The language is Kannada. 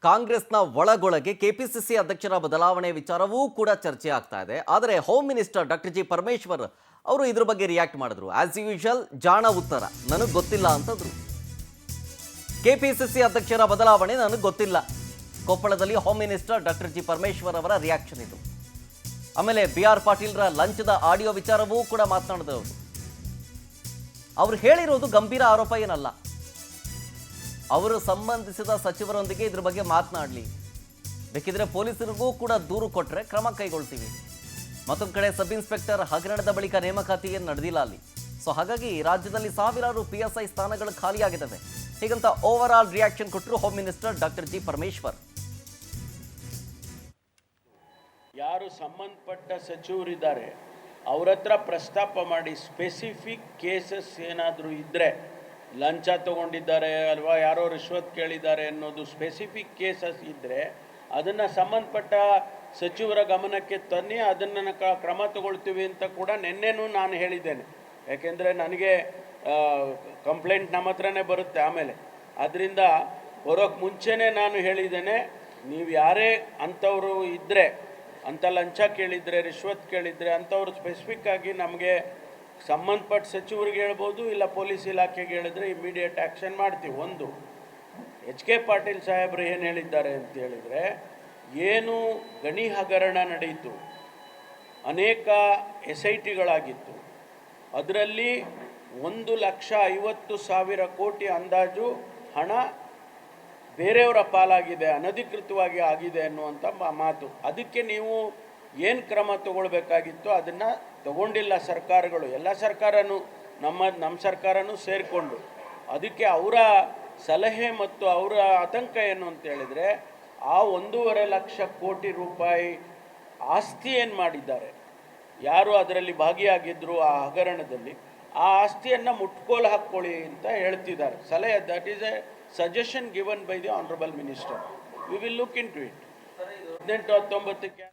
ಕಾಂಗ್ರೆಸ್ನ ಒಳಗೊಳಗೆ ಕೆಪಿಸಿಸಿ ಅಧ್ಯಕ್ಷರ ಬದಲಾವಣೆ ವಿಚಾರವೂ ಕೂಡ ಚರ್ಚೆ ಆಗ್ತಾ ಇದೆ. ಆದರೆ home minister doctor G Parameshwar ಅವರು ಇದ್ರ ಬಗ್ಗೆ ರಿಯಾಕ್ಟ್ ಮಾಡಿದ್ರು. ಆಸ್ ಯೂಶುವಲ್ ಜಾಣ ಉತ್ತರ, ನನಗೆ ಗೊತ್ತಿಲ್ಲ ಅಂತಂದ್ರು. ಕೆಪಿಸಿಸಿ ಅಧ್ಯಕ್ಷರ ಬದಲಾವಣೆ ನನಗೆ ಗೊತ್ತಿಲ್ಲ. ಕೊಪ್ಪಳದಲ್ಲಿ home minister doctor G Parameshwar ಅವರ ರಿಯಾಕ್ಷನ್ ಇದು. ಆಮೇಲೆ BR ಪಾಟೀಲ್ರ ಲಂಚದ ಆಡಿಯೋ ವಿಚಾರವೂ ಕೂಡ ಮಾತನಾಡಿದವರು. ಅವರು ಹೇಳಿರೋದು ಗಂಭೀರ ಆರೋಪ ಏನಲ್ಲ. ಅವರು ಸಂಬಂಧಿಸಿದ ಸಚಿವರೊಂದಿಗೆ ಇದ್ರ ಬಗ್ಗೆ ಮಾತನಾಡಲಿ, ಬೇಕಿದ್ರೆ ಪೊಲೀಸರಿಗೂ ಕೂಡ ದೂರು ಕೊಟ್ಟರೆ ಕ್ರಮ ಕೈಗೊಳ್ತೀವಿ. ಮತ್ತೊಂದು ಕಡೆ ಸಬ್ ಇನ್ಸ್ಪೆಕ್ಟರ್ ಹಗರಣದ ಬಳಿಕ ನೇಮಕಾತಿ ಏನು ನಡೆದಿಲ್ಲ ಅಲ್ಲಿ. ಸೊ ಹಾಗಾಗಿ ರಾಜ್ಯದಲ್ಲಿ ಸಾವಿರಾರು PSI ಸ್ಥಾನಗಳು ಖಾಲಿಯಾಗಿದ್ದಾವೆ. ಹೀಗಂತ ಓವರ್ ಆಲ್ ರಿಯಾಕ್ಷನ್ ಕೊಟ್ಟರು home minister doctor G Parameshwar. ಯಾರು ಸಂಬಂಧಪಟ್ಟ ಸಚಿವರಿದ್ದಾರೆ ಅವ್ರ ಹತ್ರ ಪ್ರಸ್ತಾಪ ಮಾಡಿ, ಸ್ಪೆಸಿಫಿಕ್ ಕೇಸಸ್ ಏನಾದರೂ ಇದ್ದರೆ, ಲಂಚ ತಗೊಂಡಿದ್ದಾರೆ ಅಲ್ವಾ, ಯಾರೋ ರಿಶ್ವತ್ ಕೇಳಿದ್ದಾರೆ ಅನ್ನೋದು ಸ್ಪೆಸಿಫಿಕ್ ಕೇಸಸ್ ಇದ್ದರೆ ಅದನ್ನು ಸಂಬಂಧಪಟ್ಟ ಸಚಿವರ ಗಮನಕ್ಕೆ ತನ್ನಿ, ಅದನ್ನು ಕ್ರಮ ತಗೊಳ್ತೀವಿ ಅಂತ ಕೂಡ ನಿನ್ನೆನೂ ನಾನು ಹೇಳಿದ್ದೇನೆ. ಯಾಕೆಂದರೆ ನನಗೆ ಕಂಪ್ಲೇಂಟ್ ನಮ್ಮ ಹತ್ರನೇ ಬರುತ್ತೆ ಆಮೇಲೆ. ಅದರಿಂದ ಬರೋಕ್ಕೆ ಮುಂಚೆನೇ ನಾನು ಹೇಳಿದ್ದೇನೆ, ನೀವು ಯಾರೇ ಅಂಥವರು ಇದ್ದರೆ, ಅಂಥ ಲಂಚ ಕೇಳಿದರೆ, ರಿಶ್ವತ್ ಕೇಳಿದರೆ ಅಂಥವ್ರು ಸ್ಪೆಸಿಫಿಕ್ ಆಗಿ ನಮಗೆ ಸಂಬಂಧಪಟ್ಟ ಸಚಿವರಿಗೆ ಹೇಳ್ಬೋದು, ಇಲ್ಲ ಪೊಲೀಸ್ ಇಲಾಖೆಗೆ ಹೇಳಿದ್ರೆ ಇಮಿಡಿಯೇಟ್ ಆ್ಯಕ್ಷನ್ ಮಾಡ್ತೀವಿ. ಒಂದು HK ಪಾಟೀಲ್ ಸಾಹೇಬರು ಏನು ಹೇಳಿದ್ದಾರೆ ಅಂತ ಹೇಳಿದರೆ, ಏನು ಗಣಿ ಹಗರಣ ನಡೆಯಿತು, ಅನೇಕ SITಗಳಾಗಿತ್ತು, ಅದರಲ್ಲಿ 1,50,000 ಕೋಟಿ ಅಂದಾಜು ಹಣ ಬೇರೆಯವರ ಪಾಲಾಗಿದೆ, ಅನಧಿಕೃತವಾಗಿ ಆಗಿದೆ ಅನ್ನುವಂಥ ಮಾತು. ಅದಕ್ಕೆ ನೀವು ಏನು ಕ್ರಮ ತಗೊಳ್ಬೇಕಾಗಿತ್ತು ಅದನ್ನು ತಗೊಂಡಿಲ್ಲ ಸರ್ಕಾರಗಳು, ಎಲ್ಲ ಸರ್ಕಾರನೂ ನಮ್ಮ ಸರ್ಕಾರನೂ ಸೇರಿಕೊಂಡು. ಅದಕ್ಕೆ ಅವರ ಸಲಹೆ ಮತ್ತು ಅವರ ಆತಂಕ ಏನು ಅಂತ ಹೇಳಿದರೆ, ಆ 1.5 ಲಕ್ಷ ಕೋಟಿ ರೂಪಾಯಿ ಆಸ್ತಿ ಏನು ಮಾಡಿದ್ದಾರೆ, ಯಾರು ಅದರಲ್ಲಿ ಭಾಗಿಯಾಗಿದ್ದರು ಆ ಹಗರಣದಲ್ಲಿ, ಆ ಆಸ್ತಿಯನ್ನು ಮುಟ್ಕೋಲು ಹಾಕ್ಕೊಳ್ಳಿ ಅಂತ ಹೇಳ್ತಿದ್ದಾರೆ ಸಲಹೆ. That is a suggestion given by the honourable minister. We will look into it. 18-19